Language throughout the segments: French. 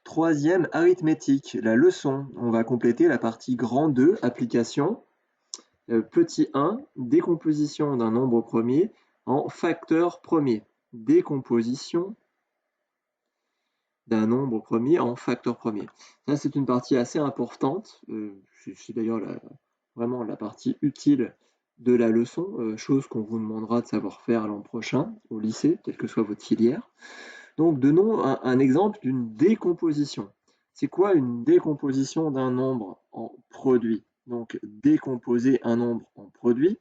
Troisième, arithmétique, la leçon. On va compléter la partie grand 2, application. Petit 1, décomposition d'un nombre premier en facteur premier. Décomposition d'un nombre premier en facteur premier. Ça, c'est une partie assez importante. C'est d'ailleurs vraiment la partie utile de la leçon, chose qu'on vous demandera de savoir faire l'an prochain au lycée, quelle que soit votre filière. Donc, donnons un exemple d'une décomposition. C'est quoi une décomposition d'un nombre en produit? Donc, décomposer un nombre en produit,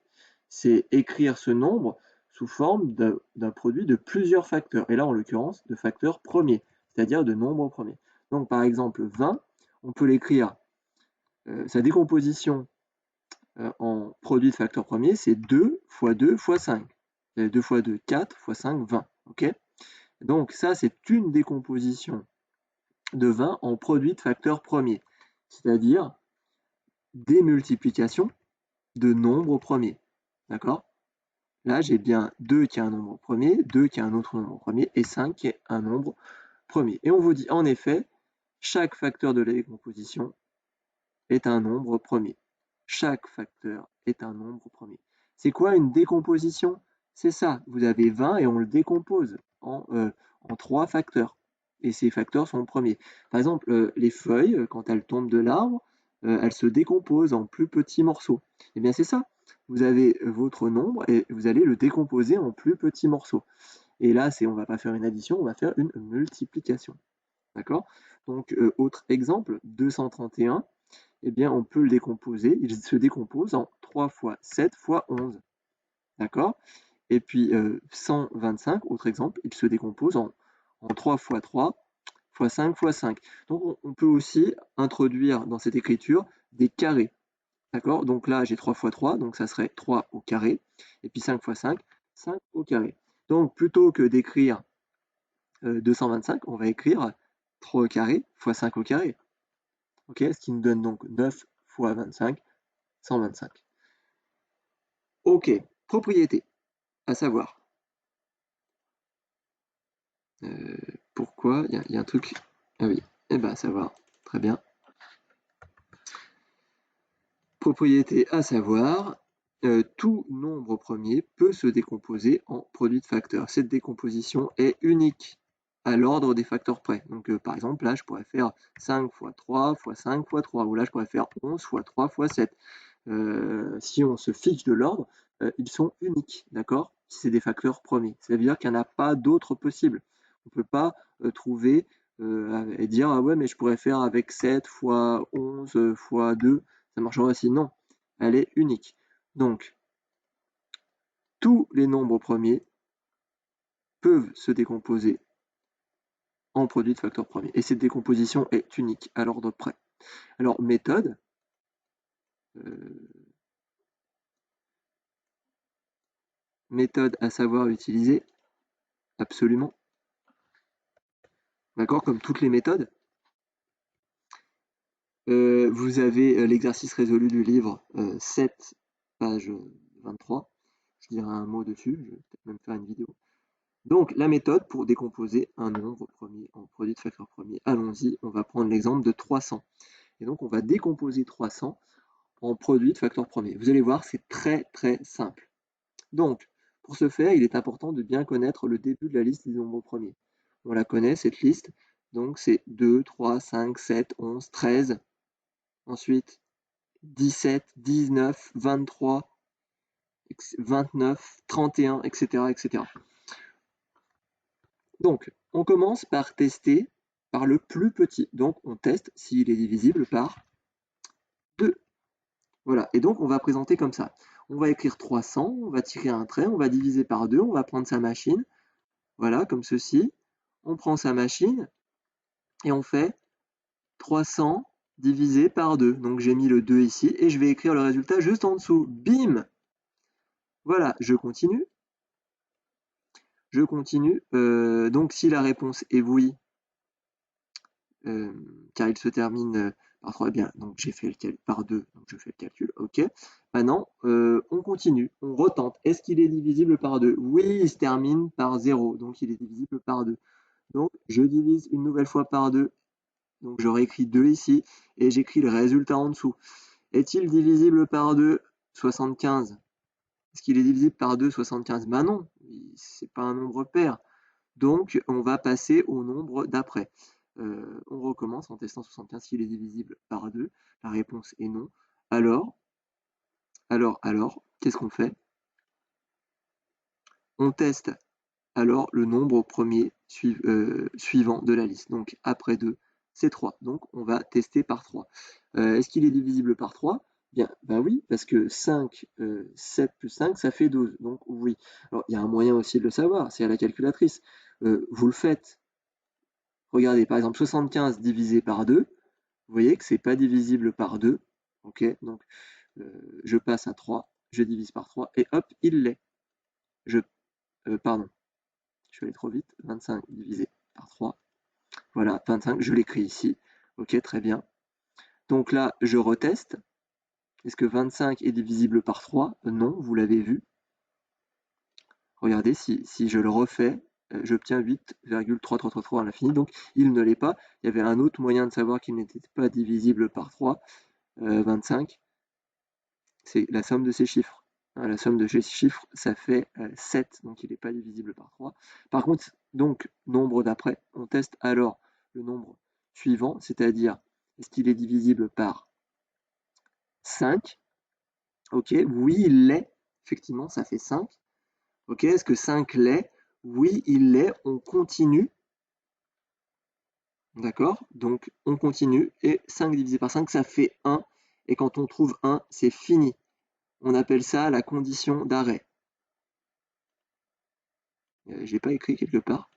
c'est écrire ce nombre sous forme d'un produit de plusieurs facteurs, et là, en l'occurrence, de facteurs premiers, c'est-à-dire de nombres premiers. Donc, par exemple, 20, on peut l'écrire, sa décomposition en produit de facteurs premiers, c'est 2 fois 2 fois 5. 2 fois 2, 4 fois 5, 20. OK? Donc ça, c'est une décomposition de 20 en produit de facteurs premiers, c'est-à-dire des multiplications de nombres premiers. D'accord? Là, j'ai bien 2 qui est un nombre premier, 2 qui est un autre nombre premier, et 5 qui est un nombre premier. Et on vous dit, en effet, chaque facteur de la décomposition est un nombre premier. Chaque facteur est un nombre premier. C'est quoi une décomposition? C'est ça, vous avez 20 et on le décompose en 3 facteurs. Et ces facteurs sont premiers. Par exemple, les feuilles, quand elles tombent de l'arbre, elles se décomposent en plus petits morceaux. Eh bien c'est ça, vous avez votre nombre et vous allez le décomposer en plus petits morceaux. Et là, on ne va pas faire une addition, on va faire une multiplication. D'accord? Donc, autre exemple, 231, eh bien, on peut le décomposer. Il se décompose en 3 fois 7 fois 11. D'accord? Et puis 125, autre exemple, il se décompose en 3 fois 3 fois 5 fois 5. Donc, on peut aussi introduire dans cette écriture des carrés. D'accord? Donc là, j'ai 3 fois 3, donc ça serait 3 au carré. Et puis 5 fois 5, 5 au carré. Donc, plutôt que d'écrire 225, on va écrire 3 au carré fois 5 au carré. Ok, ce qui nous donne donc 9 fois 25, 125. Ok, propriété, à savoir. Pourquoi? Il y a un truc. Ah oui, eh bien, à savoir. Très bien. Propriété, à savoir. Tout nombre premier peut se décomposer en produit de facteurs. Cette décomposition est unique à l'ordre des facteurs près. Donc, par exemple, là, je pourrais faire 5 fois 3 fois 5 fois 3. Ou là, je pourrais faire 11 fois 3 fois 7. Si on se fiche de l'ordre, ils sont uniques, d'accord? Si c'est des facteurs premiers. Ça veut dire qu'il n'y en a pas d'autres possibles. On ne peut pas trouver et dire ah ouais, mais je pourrais faire avec 7 fois 11 fois 2, ça marchera aussi. Non, elle est unique. Donc, tous les nombres premiers peuvent se décomposer en produit de facteurs premiers. Et cette décomposition est unique à l'ordre près. Alors, méthode. Méthode à savoir utiliser, absolument. D'accord, comme toutes les méthodes. Vous avez l'exercice résolu du livre 7, page 23. Je dirai un mot dessus, je vais peut-être même faire une vidéo. Donc, la méthode pour décomposer un nombre premier en produit de facteur premier. Allons-y, on va prendre l'exemple de 300. Et donc, on va décomposer 300 en produit de facteur premier. Vous allez voir, c'est très très simple. Donc, pour ce faire, il est important de bien connaître le début de la liste des nombres premiers. On la connaît, cette liste. Donc, c'est 2, 3, 5, 7, 11, 13. Ensuite, 17, 19, 23, 29, 31, etc., etc. Donc, on commence par tester par le plus petit. Donc, on teste s'il est divisible par 2. Voilà, et donc on va présenter comme ça. On va écrire 300, on va tirer un trait, on va diviser par 2, on va prendre sa machine. Voilà, comme ceci. On prend sa machine et on fait 300 divisé par 2. Donc j'ai mis le 2 ici et je vais écrire le résultat juste en dessous. Bim! Voilà, je continue. Je continue. Donc si la réponse est oui, car il se termine par 3, eh bien, donc j'ai fait le calcul par 2, donc je fais le calcul, ok. Maintenant, on continue, on retente. Est-ce qu'il est divisible par 2? Oui, il se termine par 0, donc il est divisible par 2. Donc je divise une nouvelle fois par 2 donc j'aurais écrit 2 ici, et j'écris le résultat en dessous. Est-il divisible par 2, 75? Est-ce qu'il est divisible par 2, 75? Ben non, c'est pas un nombre pair. Donc, on va passer au nombre d'après. On recommence en testant 75 s'il est divisible par 2. La réponse est non. Alors, qu'est-ce qu'on fait? On teste alors le nombre premier suivant de la liste. Donc, après 2, c'est 3. Donc, on va tester par 3. Est-ce qu'il est divisible par 3? Bien, ben oui, parce que 5, 7 plus 5, ça fait 12. Donc, oui. Alors, il y a un moyen aussi de le savoir, c'est à la calculatrice. Vous le faites. Regardez, par exemple, 75 divisé par 2, vous voyez que c'est pas divisible par 2. Ok, donc je passe à 3, je divise par 3, et hop, il l'est. Pardon, je suis allé trop vite. 25 divisé par 3. Voilà, 25, je l'écris ici. Ok, très bien. Donc là, je reteste. Est-ce que 25 est divisible par 3? Non, vous l'avez vu. Regardez, si je le refais, j'obtiens 8,3333 à l'infini, donc il ne l'est pas. Il y avait un autre moyen de savoir qu'il n'était pas divisible par 3, 25, c'est la somme de ces chiffres. La somme de ces chiffres, ça fait 7, donc il n'est pas divisible par 3. Par contre, donc, nombre d'après, on teste alors le nombre suivant, c'est-à-dire, est-ce qu'il est divisible par 5? Ok, oui, il l'est. Effectivement, ça fait 5. Ok, est-ce que 5 l'est? Oui, il l'est. On continue. D'accord? Donc, on continue. Et 5 divisé par 5, ça fait 1. Et quand on trouve 1, c'est fini. On appelle ça la condition d'arrêt. Je l'ai pas écrit quelque part.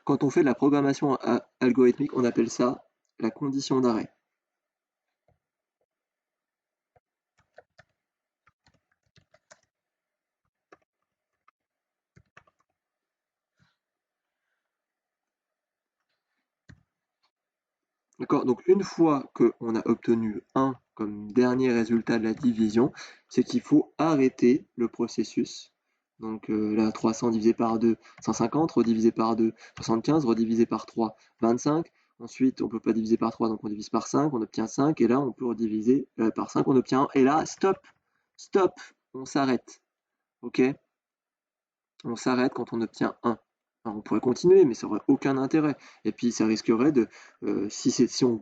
Quand on fait de la programmation algorithmique, on appelle ça la condition d'arrêt. D'accord? Donc une fois qu'on a obtenu 1 comme dernier résultat de la division, c'est qu'il faut arrêter le processus. Donc là, 300 divisé par 2, 150, redivisé par 2, 75, redivisé par 3, 25. Ensuite, on ne peut pas diviser par 3, donc on divise par 5, on obtient 5, et là, on peut rediviser par 5, on obtient 1. Et là, stop, stop, on s'arrête. OK? On s'arrête quand on obtient 1. Alors, on pourrait continuer, mais ça n'aurait aucun intérêt. Et puis ça risquerait de, si on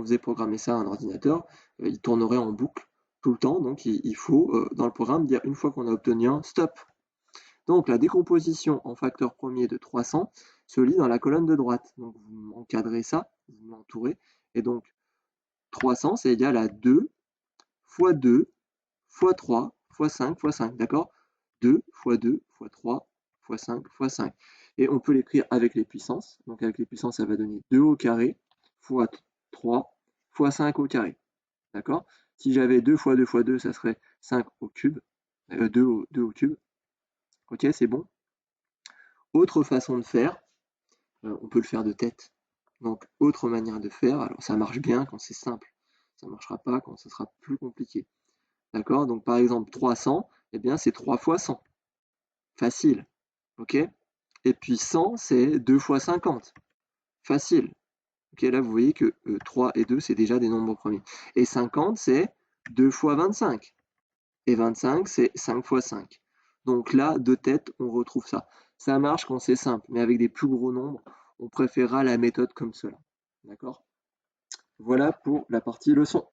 faisait programmer ça à un ordinateur, il tournerait en boucle tout le temps. Donc il faut, dans le programme, dire une fois qu'on a obtenu un, stop. Donc la décomposition en facteur premier de 300 se lit dans la colonne de droite. Donc vous encadrez ça, vous l'entourez. Et donc 300, c'est égal à 2 fois 2 fois 3 fois 5 fois 5. D'accord? 2 fois 2 fois 3 fois 5 fois 5. Et on peut l'écrire avec les puissances. Donc avec les puissances, ça va donner 2 au carré fois 3 fois 5 au carré. D'accord? Si j'avais 2 fois 2 fois 2, ça serait 5 au cube. 2 au cube. Ok, c'est bon. Autre façon de faire, on peut le faire de tête. Donc autre manière de faire, alors ça marche bien quand c'est simple. Ça ne marchera pas quand ce sera plus compliqué. D'accord? Donc par exemple 300, eh bien c'est 3 fois 100. Facile. Ok? Et puis 100, c'est 2 fois 50. Facile. Ok, là, vous voyez que 3 et 2, c'est déjà des nombres premiers. Et 50, c'est 2 fois 25. Et 25, c'est 5 fois 5. Donc là, de tête, on retrouve ça. Ça marche quand c'est simple, mais avec des plus gros nombres, on préférera la méthode comme cela. D'accord? Voilà pour la partie leçon.